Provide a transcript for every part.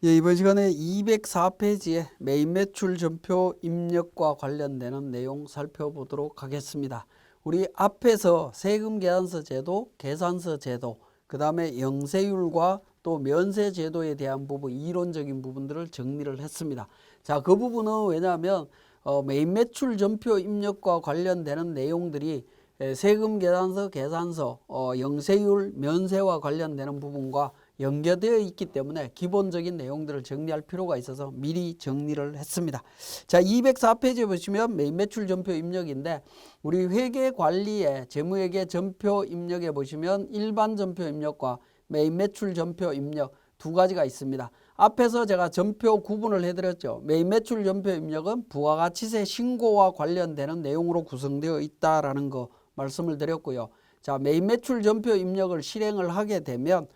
예, 이번 시간에 204페이지에 매입 매출 전표 입력과 관련되는 내용 살펴보도록 하겠습니다. 우리 앞에서 세금 계산서 제도, 계산서 제도, 그 다음에 영세율과 또 면세 제도에 대한 부분, 이론적인 부분들을 정리를 했습니다. 자, 그 부분은 왜냐하면 매입 매출 전표 입력과 관련되는 내용들이 세금 계산서, 계산서, 영세율, 면세와 관련되는 부분과 연계되어 있기 때문에 기본적인 내용들을 정리할 필요가 있어서 미리 정리를 했습니다. 자, 204페이지에 보시면 매입 매출 전표 입력인데 우리 회계관리의 재무회계 전표 입력에 보시면 일반 전표 입력과 매입 매출 전표 입력 두 가지가 있습니다. 앞에서 제가 전표 구분을 해드렸죠. 매입 매출 전표 입력은 부가가치세 신고와 관련되는 내용으로 구성되어 있다라는 거 말씀을 드렸고요. 자, 매입 매출 전표 입력을 실행을 하게 되면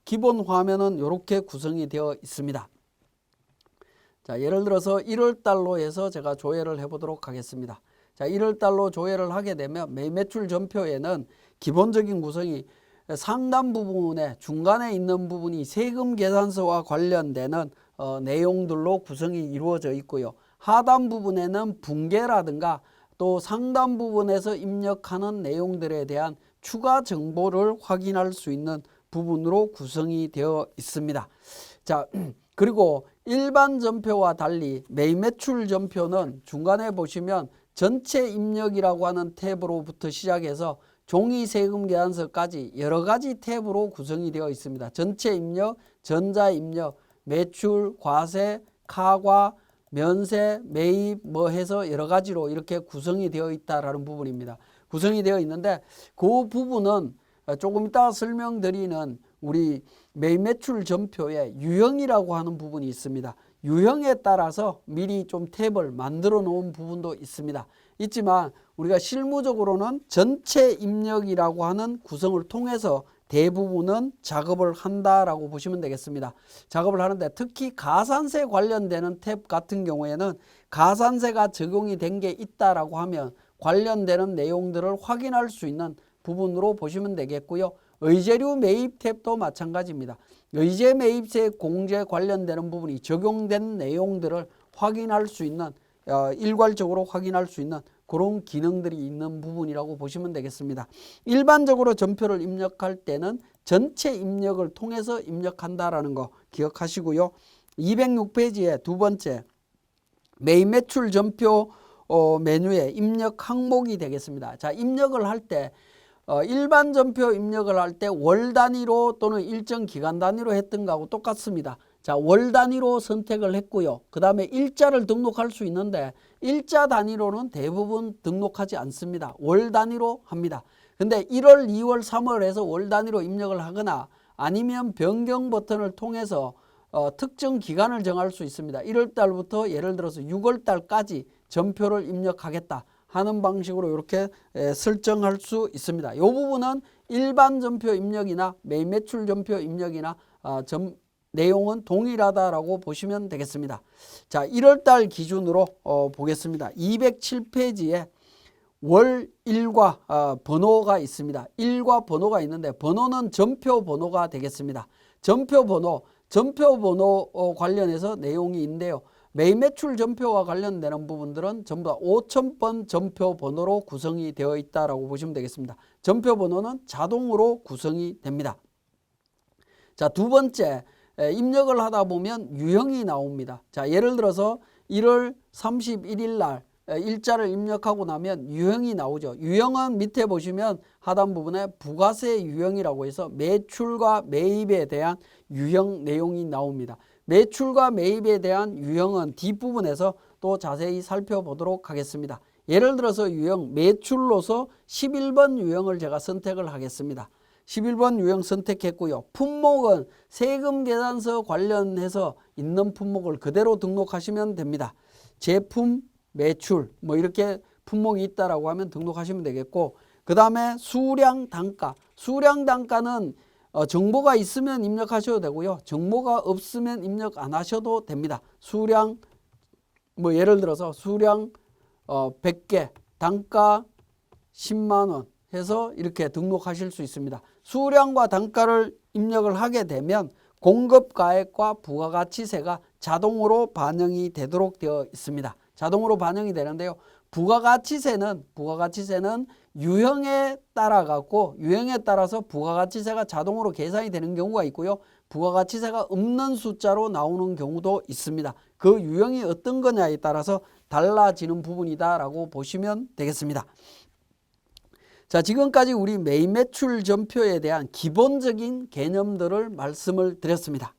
기본 화면은 이렇게 구성이 되어 있습니다. 자, 예를 들어서 1월 달로 해서 제가 조회를 해보도록 하겠습니다. 자, 1월 달로 조회를 하게 되면 매입 매출 전표에는 기본적인 구성이 상단 부분에 중간에 있는 부분이 세금 계산서와 관련되는 내용들로 구성이 이루어져 있고요. 하단 부분에는 분계라든가 또 상단 부분에서 입력하는 내용들에 대한 추가 정보를 확인할 수 있는 부분으로 구성이 되어 있습니다. 자, 그리고 일반 전표와 달리 매입 매출 전표는 중간에 보시면 전체 입력이라고 하는 탭으로부터 시작해서 종이 세금 계산서까지 여러 가지 탭으로 구성이 되어 있습니다. 전체 입력, 전자 입력, 매출, 과세, 카과, 면세, 매입 뭐 해서 여러 가지로 이렇게 구성이 되어 있다라는 부분입니다. 구성이 되어 있는데 그 부분은 조금 이따 설명드리는 우리 매입 매출 전표에 유형이라고 하는 부분이 있습니다. 유형에 따라서 미리 좀 탭을 만들어 놓은 부분도 있습니다. 있지만 우리가 실무적으로는 전체 입력이라고 하는 구성을 통해서 대부분은 작업을 한다라고 보시면 되겠습니다. 작업을 하는데 특히 가산세 관련되는 탭 같은 경우에는 가산세가 적용이 된 게 있다라고 하면 관련되는 내용들을 확인할 수 있는 부분으로 보시면 되겠고요. 의제류 매입 탭도 마찬가지입니다. 의제 매입세 공제 관련되는 부분이 적용된 내용들을 확인할 수 있는 일괄적으로 확인할 수 있는 그런 기능들이 있는 부분이라고 보시면 되겠습니다. 일반적으로 전표를 입력할 때는 전체 입력을 통해서 입력한다라는 거 기억하시고요. 206페이지에 두 번째 매입 매출 전표 메뉴에 입력 항목이 되겠습니다. 자, 입력을 할 때 일반 전표 입력을 할 때 월 단위로 또는 일정 기간 단위로 했던 거하고 똑같습니다. 자, 월 단위로 선택을 했고요. 그 다음에 일자를 등록할 수 있는데 일자 단위로는 대부분 등록하지 않습니다. 월 단위로 합니다. 근데 1월, 2월, 3월 해서 월 단위로 입력을 하거나 아니면 변경 버튼을 통해서 특정 기간을 정할 수 있습니다. 1월 달부터 예를 들어서 6월 달까지 전표를 입력하겠다 하는 방식으로 이렇게 설정할 수 있습니다. 이 부분은 일반 전표 입력이나 매입 매출 전표 입력이나 내용은 동일하다라고 보시면 되겠습니다. 자, 1월 달 기준으로 보겠습니다. 207페이지에 월 일과 번호가 있습니다. 일과 번호가 있는데 번호는 전표 번호가 되겠습니다. 전표 번호 관련해서 내용이 있는데요. 매입 매출 전표와 관련되는 부분들은 전부 다 5000번 전표 번호로 구성이 되어 있다라고 보시면 되겠습니다. 전표 번호는 자동으로 구성이 됩니다. 자, 두 번째 입력을 하다 보면 유형이 나옵니다. 자, 예를 들어서 1월 31일 날 일자를 입력하고 나면 유형이 나오죠. 유형은 밑에 보시면 하단 부분에 부가세 유형이라고 해서 매출과 매입에 대한 유형 내용이 나옵니다. 매출과 매입에 대한 유형은 뒷부분에서 또 자세히 살펴보도록 하겠습니다. 예를 들어서 유형 매출로서 11번 유형을 제가 선택을 하겠습니다. 11번 유형 선택했고요. 품목은 세금 계산서 관련해서 있는 품목을 그대로 등록하시면 됩니다. 제품, 매출 뭐 이렇게 품목이 있다라고 하면 등록하시면 되겠고, 그 다음에 수량 단가. 수량 단가는 정보가 있으면 입력하셔도 되고요. 정보가 없으면 입력 안 하셔도 됩니다. 수량 뭐 예를 들어서 수량 100개 단가 10만 원 해서 이렇게 등록하실 수 있습니다. 수량과 단가를 입력을 하게 되면 공급가액과 부가가치세가 자동으로 반영이 되도록 되어 있습니다. 자동으로 반영이 되는데요. 부가가치세는 유형에 따라서 부가가치세가 자동으로 계산이 되는 경우가 있고요. 부가가치세가 없는 숫자로 나오는 경우도 있습니다. 그 유형이 어떤 거냐에 따라서 달라지는 부분이다라고 보시면 되겠습니다. 자, 지금까지 우리 매입매출 전표에 대한 기본적인 개념들을 말씀을 드렸습니다.